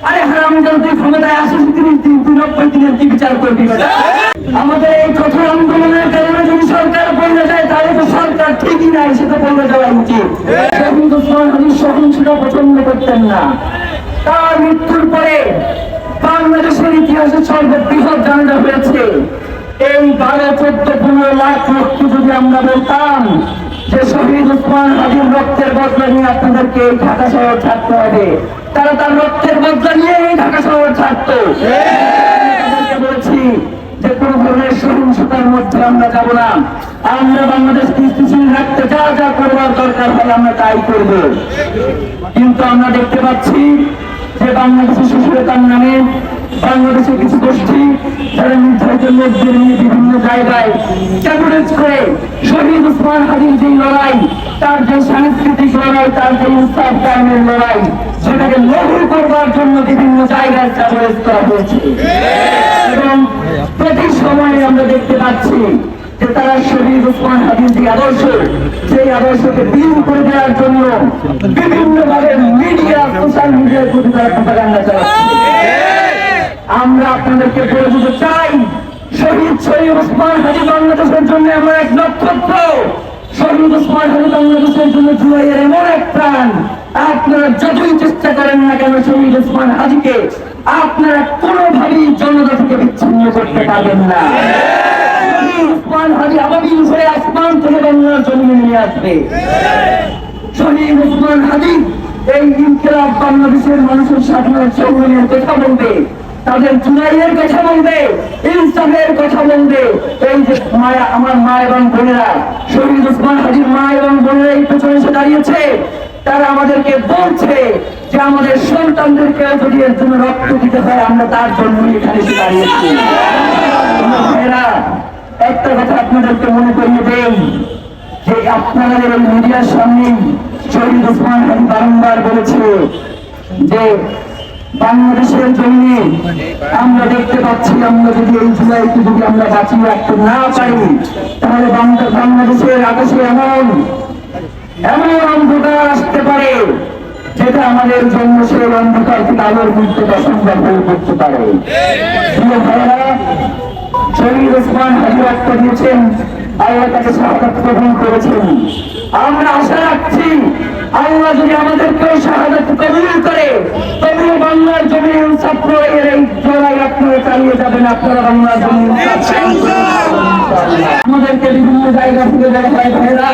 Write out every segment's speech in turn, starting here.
আরে হারামজাদা তুই ক্ষমতায় আসিস 90 দিনের কি বিচার করবি? আমাদের এই কঠোর আন্দোলনের কারণে যদি সরকার বলে যায় তাহলে তো সরকার ঠিকই নাই, সেটা বলে যাওয়া উচিত। কিন্তু সহিংসতা পছন্দ করতেন না। তার মৃত্যুর পরে বাংলাদেশের ইতিহাসে সর্ববৃহৎ জানাজা হয়েছে। এই 12-14-15 লাখ রক্ত যদি আমরা বলতাম যে শহীদ ওসমান হাদির রক্তের বদলা নিয়ে আপনাদেরকে ঢাকা শহর ছাড়তে হবে, তারা তার রক্তের বদলা নিয়ে ঢাকা শহর ছাড়তো। বলেছি যে কোন ধরনের সহিংসতার মধ্যে আমরা যাব না। আমরা বাংলাদেশকে স্থিতিশীল রাখতে যা যা করবার দরকার হয় আমরা তাই করব। কিন্তু আমরা দেখতে পাচ্ছি যে বাংলাদেশের শিশুতার নামে বাংলাদেশের কিছু গোষ্ঠী যারা নির্ধারিত লোকদের নিয়ে বিভিন্ন জায়গায় ক্যাবরেজ করে শহীদ ওসমান হাদির যে লড়াই, তার যে সাংস্কৃতিক লড়াই, তার যে ইনসাফ কায়েমের লড়াই, সেটাকে লঘু করবার জন্য বিভিন্ন জায়গায় ক্যাবরেজ করা হয়েছে। এবং প্রতি সময়ে আমরা দেখতে পাচ্ছি যে তারা শহীদ ওসমান হাদির যে আদর্শ, সেই আদর্শকে বিলীন করে দেওয়ার জন্য বিভিন্নভাবে মিডিয়া, সোশ্যাল মিডিয়ার প্রতি তারা প্রপাগান্ডা চালাচ্ছে। আমরা আপনাদেরকে বলে দিতে চাই, শহীদ ওসমান হাদি বাংলাদেশের জন্য এমন এক নক্ষত্র, শহীদ ওসমান হাদি বাংলাদেশের জন্য জুলাইয়ের এমন এক প্রাণ। আপনারা যতই চেষ্টা করেন না কেন শহীদ ওসমান হাদিকে আপনারা কোনোভাবেই জনতা থেকে বিচ্ছিন্ন করতে পারবেন না। ওসমান হাদি আবাবিল হয়ে আসমান থেকে বাংলার জমিনে নিয়ে আসবে। শহীদ ওসমান হাদি এই ইনকিলাব বাংলাদেশের মানুষের স্বাধীনতা সংগ্রামের কথা বলবে, তাদের জুলাইয়ের কথা বলবে, ইনসাফের কথা বলবে। এই যে মায়া, আমার মা এবং বোনেরা, শহীদ ওসমান হাদির মা এবং বোনেরা এই পেছনে এসে দাঁড়িয়েছে, তারা আমাদেরকে বলছে যে আমাদের সন্তানদেরকে যদি এর জন্য রক্ত দিতে হয় আমরা তার জন্য এখানে এসে দাঁড়িয়েছি। একটা কথা আপনাদেরকে মনে করিয়ে দেই যে আপনাদের এই মিডিয়ার সামনে শহীদ ওসমান হাদি বারংবার বলেছে যে বাংলাদেশের জন্য আমরা দেখতে পাচ্ছি আমরা যদি এই জুলাইকে যদি আমরা বাঁচিয়ে রাখতে না পারি তাহলে বাংলাদেশের আকাশে এমন অন্ধকার আসতে পারে যেটা আমাদের জন্য সেই অন্ধকার থেকে আলোর মুক্ত অসম্ভব হয়ে পড়তে পারে। শহীদ ওসমান হাদি রক্ত দিয়েছেন, আল্লাহ তাকে শাহাদাত গ্রহণ করেছেন। আমরা আশা রাখছি আল্লাহ যদি আমাদেরকেও শাহাদাত কবুল করে তবুও বাংলার জমিনে ইনসাফ প্রয়োগের এই লড়াই আপনারা চালিয়ে যাবেন। আপনারা বাংলার জমিনে আমাদেরকে বিভিন্ন জায়গা থেকে দেখা হয় ভাইরা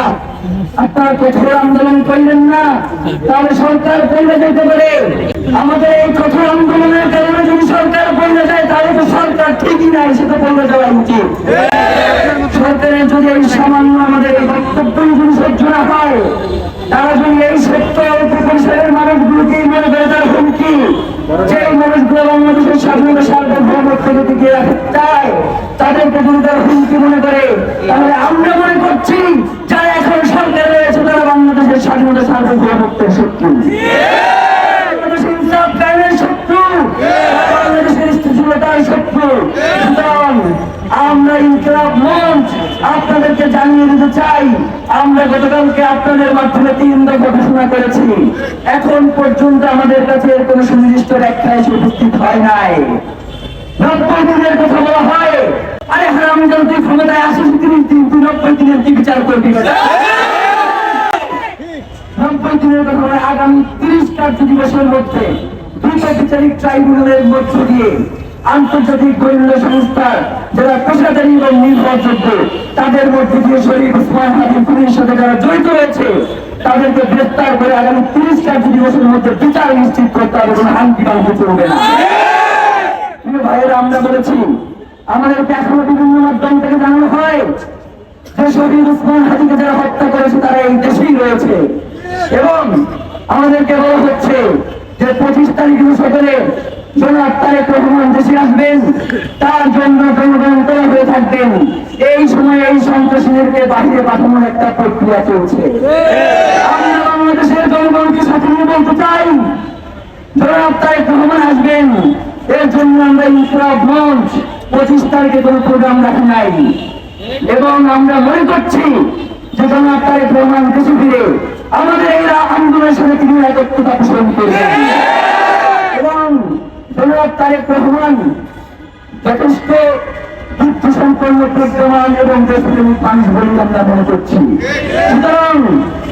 আপনারা কঠোর আন্দোলন করলেন না, তাহলে সরকার বলে যেতে পারে। আমাদের এই কঠোর আন্দোলনের কারণে যদি সরকার বলে যায় তাহলে তো সরকার ঠিকই নাই, সেটা বলে দেওয়া উচিত। সরকারের যদি এই সামান্য আমাদের এই বক্তব্য যদি সহ্য না হয়, তারা যদি এই সত্য অল্প পরিসরের মানুষগুলোকে মনে করে তার হুমকি, যে মানুষগুলো বাংলাদেশের স্বাধীনতা সার্বভৌমত্ব যদি টিকিয়ে রাখতে চায় তাদেরকে যদি তারা হুমকি মনে করে, তাহলে আমরা মনে করছি যারা এখন সরকার রয়েছে তারা বাংলাদেশের স্বাধীনতা সার্বভৌমত্বের শত্রু, বাংলাদেশের ইনসাফ কায়েমের শত্রু, বাংলাদেশের স্থিতিশীলতার শত্রু। আমরা ইনকিলাব মঞ্চ আপনাদেরকে জানিয়ে দিতে চাই, আমরা গতকালকে আপনাদের মাধ্যমে 3 দফা ঘোষণা করেছি। এখন পর্যন্ত আমাদের কাছে এর কোন সুনির্দিষ্ট ব্যাখ্যা এসে উপস্থিত হয় নাই। 90 দিনের কথা বলা হয়, আরে হারামজাদা তুই ক্ষমতায় আসিস 90 দিনের কি বিচার করবি? 90 দিনের কথা বলে আগামী 30 কার্য দিবসের মধ্যে 2টা বিচারিক ট্রাইব্যুনালের মধ্য দিয়ে আন্তর্জাতিক গোয়েন্দা সংস্থা যারা পেশাদারী এবং নির্ভরযোগ্য তাদের মধ্যে দিয়ে শহীদ ওসমান হাদির খুনের সাথে যারা জড়িত রয়েছে তাদেরকে গ্রেফতার করে আগামী 30 কার্য দিবসের মধ্যে বিচার নিশ্চিত করতে হবে, কোনো হাঙ্কি পাঙ্কি চলবে না। ভাইয়েরা, আমরা বলেছি আমাদেরকে এখনো বিভিন্ন মাধ্যম থেকে জানানো হয় যে শহীদ ওসমান হাদিকে যারা হত্যা করেছে তারা এই দেশেই রয়েছে, এবং আমাদেরকে বলা হচ্ছে যে 25 তারিখে সকালে জনাব তারেক রহমান দেশে আসবেন, তার জন্য জনগণ তৈরি হয়ে থাকবেন। এই সময় এই সন্ত্রাসীদেরকে বাহিরে পাঠানোর একটা প্রক্রিয়া চলছে। আমরা বাংলাদেশের জনগণকে সাথে নিয়ে বলতে চাই জনাব তারেক রহমান আসবেন, এর জন্য আমরা ইনকিলাব মঞ্চ 25 তারিখে কোনো প্রোগ্রাম রাখি নাই, এবং আমরা মনে করছি যে জনাব তারেক রহমান দেশে ফিরে আমাদের এই আন্দোলনের সাথে তিনি একত্রতা পোষণ করবেন এবং জনাব তারেক রহমান যথেষ্ট যুক্তি সম্পন্ন বিদ্যমান এবং দেশপ্রেমিক মানুষ বলে আমরা মনে করছি। সুতরাং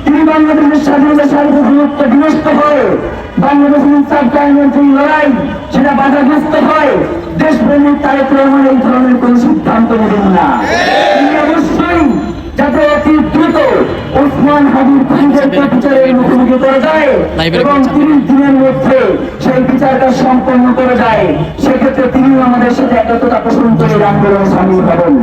তিনি বাংলাদেশের স্বাধীনতা সার্বভৌমত্ব বিনষ্ট হয়, বাংলাদেশের ইনসাফ কায়েমের যে লড়াই সেটা বাধাগ্রস্ত হয়, দেশপ্রেমিক তারেক রহমান এই ধরনের কোন সিদ্ধান্ত নেবেন না। তিনি অবশ্যই যাতে অতি দ্রুত ওসমান হাদির খুনিদেরকে বিচারের মুখোমুখি করা যায় এবং 30 দিনের মধ্যে সেই বিচারটা সম্পন্ন করা যায়, সেক্ষেত্রে তিনি আমাদের সাথে একত্রতা পোষণ করে আন্দোলনে সামিল হবেন।